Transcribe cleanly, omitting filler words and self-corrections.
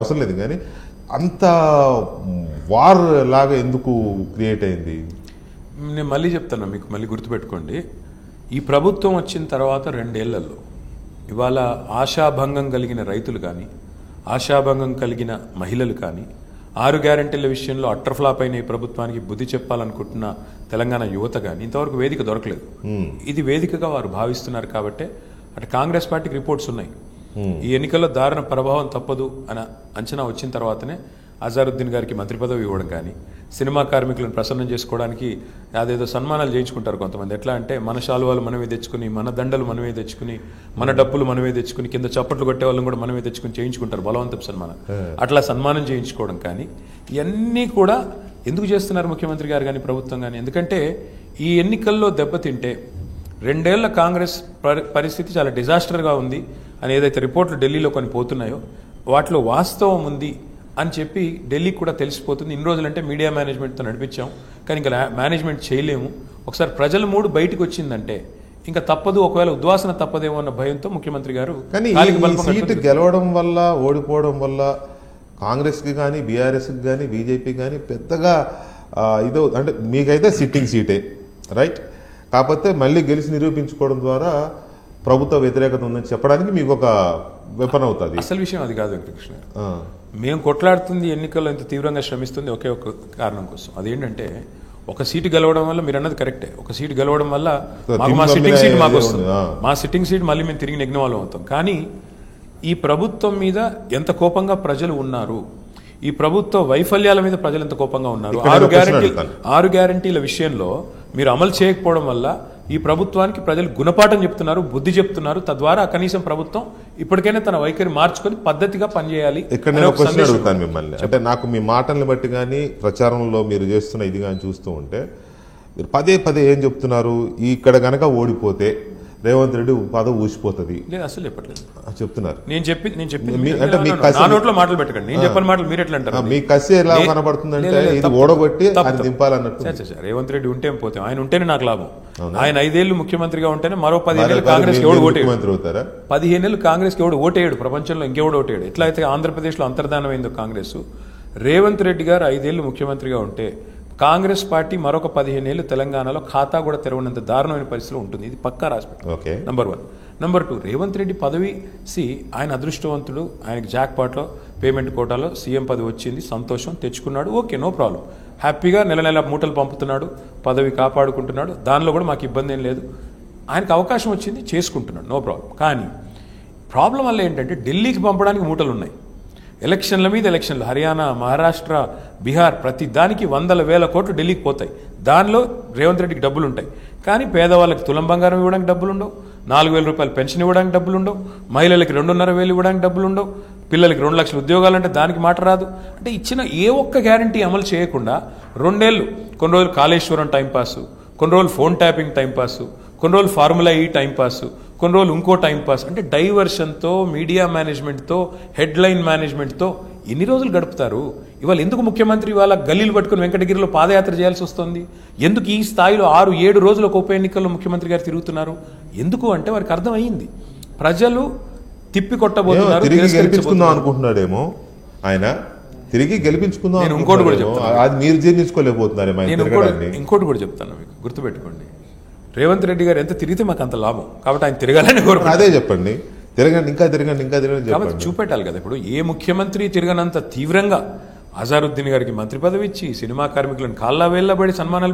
అవసరం లేదు కానీ అంత వార్ లాగా ఎందుకు క్రియేట్ అయింది? నేను మళ్ళీ చెప్తాను మీకు, మళ్ళీ గుర్తుపెట్టుకోండి. ఈ ప్రభుత్వం వచ్చిన తర్వాత 2 ఏళ్లలో ఇవాళ ఆశాభంగం కలిగిన రైతులు కానీ, ఆశాభంగం కలిగిన మహిళలు కానీ, 6 గ్యారెంటీల విషయంలో అట్రఫ్లాప్ అయిన ఈ ప్రభుత్వానికి బుద్ధి చెప్పాలనుకుంటున్న తెలంగాణ యువత కానీ ఇంతవరకు వేదిక దొరకలేదు. ఇది వేదికగా వారు భావిస్తున్నారు కాబట్టి అటు కాంగ్రెస్ పార్టీకి రిపోర్ట్స్ ఉన్నాయి. ఈ ఎన్నికల్లో దారుణ ప్రభావం తప్పదు అని అంచనా వచ్చిన తర్వాతనే అజారుద్దీన్ గారికి మంత్రి పదవి ఇవ్వడం కానీ, సినిమా కార్మికులను ప్రసన్నం చేసుకోవడానికి అదేదో సన్మానాలు చేయించుకుంటారు కొంతమంది. ఎట్లా అంటే మన శాలువాలు మనమే తెచ్చుకుని, మన దండలు మనమే తెచ్చుకుని, మన డప్పులు మనమే తెచ్చుకుని, కింద చప్పట్లు కొట్టే వాళ్ళని కూడా మనమే తెచ్చుకుని చేయించుకుంటారు బలవంతపు సన్మానం. అట్లా సన్మానం చేయించుకోవడం కానీ ఇవన్నీ కూడా ఎందుకు చేస్తున్నారు ముఖ్యమంత్రి గారు కానీ ప్రభుత్వం కానీ? ఎందుకంటే ఈ ఎన్నికల్లో దెబ్బతింటే 2 ఏళ్ల కాంగ్రెస్ పరిస్థితి చాలా డిజాస్టర్గా ఉంది అని ఏదైతే రిపోర్ట్లు ఢిల్లీలో కొన్ని పోతున్నాయో వాటిలో వాస్తవం ఉంది అని చెప్పి ఢిల్లీకి కూడా తెలిసిపోతుంది. ఇన్ని రోజులంటే మీడియా మేనేజ్మెంట్తో నడిపించాం, కానీ ఇంకా మేనేజ్మెంట్ చేయలేము. ఒకసారి ప్రజల మూడు బయటకు వచ్చిందంటే ఇంకా తప్పదు, ఒకవేళ ఉద్వాసన తప్పదేమో అన్న భయంతో ముఖ్యమంత్రి గారు సీటు గెలవడం వల్ల ఓడిపోవడం వల్ల కాంగ్రెస్కి కానీ, బీఆర్ఎస్కి కానీ, బీజేపీకి కానీ పెద్దగా ఇదో అంటే మీకైతే సిట్టింగ్ సీటే రైట్. కాకపోతే మళ్ళీ గెలిచి నిరూపించుకోవడం ద్వారా ప్రభుత్వ వ్యతిరేకత ఉందని చెప్పడానికి మీకు ఒక వెపన్ అవుతుంది. అసలు విషయం అది కాదు వెంకటకృష్ణ. మేము కొట్లాడుతుంది ఎన్నికల్లో ఇంత తీవ్రంగా శ్రమిస్తుంది ఒకే ఒక కారణం కోసం. అదేంటంటే ఒక సీటు గెలవడం వల్ల, మీరు అన్నది కరెక్టే, ఒక సీటు గెలవడం వల్ల మా సిట్టింగ్ సీట్ మాకు వస్తుంది. మా సిట్టింగ్ సీట్ మళ్ళీ మేము తిరిగి నెగ్గిన వాళ్ళం అవుతాం. కానీ ఈ ప్రభుత్వం మీద ఎంత కోపంగా ప్రజలు ఉన్నారు, ఈ ప్రభుత్వ వైఫల్యాల మీద ప్రజలు ఎంత కోపంగా ఉన్నారు, 6 గ్యారెంటీల విషయంలో మీరు అమలు చేయకపోవడం వల్ల ఈ ప్రభుత్వానికి ప్రజలు గుణపాఠం చెప్తున్నారు, బుద్ధి చెప్తున్నారు. తద్వారా కనీసం ప్రభుత్వం ఇప్పటికైనా తన వైఖరి మార్చుకొని పద్ధతిగా పనిచేయాలి. ఇక్కడ నేను ఒక క్వశ్చన్ అడుగుతాను మిమ్మల్ని. అంటే నాకు మీ మాటల్ని బట్టి కానీ ప్రచారంలో మీరు చేస్తున్న ఇది కానీ చూస్తూ ఉంటే మీరు పదే పదే ఏం చెప్తున్నారు, ఇక్కడ గనక ఓడిపోతే రేవంత్ రెడ్డి పదవి ఊసిపోతుంది. లేదు అసలు చెప్పట్లేదు, చెప్తున్నారు. నేను చెప్పి నా నోట్లో మాటలు పెట్టకండి. నేను చెప్పిన మాటలు మీరు ఎట్లా అంటారు? మీ కసి ఎలా కనబడుతుందంటే ఇది ఓడగొట్టి దింపాలన్నట్టు. రేవంత్ రెడ్డి ఉంటే పోతే, ఆయన ఉంటేనే నాకు లాభం. ఆయన 5 ఏళ్లు ముఖ్యమంత్రిగా ఉంటేనే మరో 15 ఏళ్ళు కాంగ్రెస్ ఎవడు ఓటేయడు. 15 ఏళ్ళు కాంగ్రెస్ ఎవడు ఓటేయడు, ప్రపంచంలో ఇంకెవడు ఓటేయడు. ఎట్లయితే ఆంధ్రప్రదేశ్ లో అంతర్ధానమైందో కాంగ్రెస్, రేవంత్ రెడ్డి గారు 5 ఏళ్లు ముఖ్యమంత్రిగా ఉంటే కాంగ్రెస్ పార్టీ మరొక 15 ఏళ్ళు తెలంగాణలో ఖాతా కూడా తెరవనంత దారుణమైన పరిస్థితిలో ఉంటుంది. ఇది పక్కా రాసిపెట్టు. నంబర్ 1. నంబర్ 2, రేవంత్ రెడ్డి పదవి ఆయన అదృష్టవంతుడు. ఆయనకి జాక్ పాట్లో పేమెంట్ కోటాలో సీఎం పదవి వచ్చింది, సంతోషం, తెచ్చుకున్నాడు, ఓకే, నో ప్రాబ్లం. హ్యాపీగా నెల మూటలు పంపుతున్నాడు, పదవి కాపాడుకుంటున్నాడు, దానిలో కూడా మాకు ఇబ్బంది ఏం లేదు. ఆయనకు అవకాశం వచ్చింది, చేసుకుంటున్నాడు, నో ప్రాబ్లం. కానీ ప్రాబ్లం వల్ల ఏంటంటే ఢిల్లీకి పంపడానికి మూటలు ఉన్నాయి. ఎలక్షన్ల మీద ఎలక్షన్లు, హర్యానా, మహారాష్ట్ర, బీహార్, ప్రతి దానికి 100,000 కోట్లు ఢిల్లీకి పోతాయి. దానిలో రేవంత్ రెడ్డికి డబ్బులు ఉంటాయి. కానీ పేదవాళ్ళకి తులం బంగారం ఇవ్వడానికి డబ్బులు ఉండవు, 4,000 రూపాయలు పెన్షన్ ఇవ్వడానికి డబ్బులు ఉండవు, మహిళలకి 2,500,000 ఇవ్వడానికి డబ్బులు ఉండవు, పిల్లలకి 2 లక్షల ఉద్యోగాలంటే దానికి మాట రాదు. అంటే ఇచ్చిన ఏ ఒక్క గ్యారంటీ అమలు చేయకుండా 2 ఏళ్ళు, కొన్ని రోజులు కాళేశ్వరం టైంపాసు, కొన్ని రోజులు ఫోన్ ట్యాపింగ్ టైంపాసు, కొన్ని రోజులు ఫార్ములా ఈ టైంపాసు, కొన్ని రోజులు ఇంకో టైంపాస్, అంటే డైవర్షన్తో, మీడియా మేనేజ్మెంట్తో, హెడ్లైన్ మేనేజ్మెంట్తో ఎన్ని రోజులు గడుపుతారు? ఇవాళ ఎందుకు ముఖ్యమంత్రి ఇవాళ గల్లీలు పట్టుకుని వెంకటగిరిలో పాదయాత్ర చేయాల్సి వస్తుంది? ఎందుకు ఈ స్థాయిలో 6-7 రోజుల ఉప ఎన్నికల్లో ముఖ్యమంత్రి గారు తిరుగుతున్నారు? ఎందుకు అంటే వారికి అర్థమైంది, ప్రజలు తిప్పి కొట్టబోతున్నారు. అనుకుంటున్నాడేమో ఆయన, తిరిగి గెలిపించుకుందాం. నేను ఇంకోటి కూడా చెప్తాను, అది మీరు జీర్ణించుకోలేకపోతున్నారు. ఇంకోటి కూడా చెప్తాను మీకు, గుర్తుపెట్టుకోండి. రేవంత్ రెడ్డి గారు ఎంత తిరిగితే మాకు అంత లాభం, కాబట్టి ఆయన తిరగాలని కోరుకుంటున్నారు. అదే చెప్పండి, తిరగండి, ఇంకా తిరగండి, ఇంకా తిరగండి కాబట్టి చూపెట్టాలి కదా. ఇప్పుడు ఏ ముఖ్యమంత్రి తిరగనంత తీవ్రంగా అజారుద్దీన్ గారికి మంత్రి పదవి ఇచ్చి, సినిమా కార్మికులను కాళ్ళ వేళ్ళబడి సన్మానాలు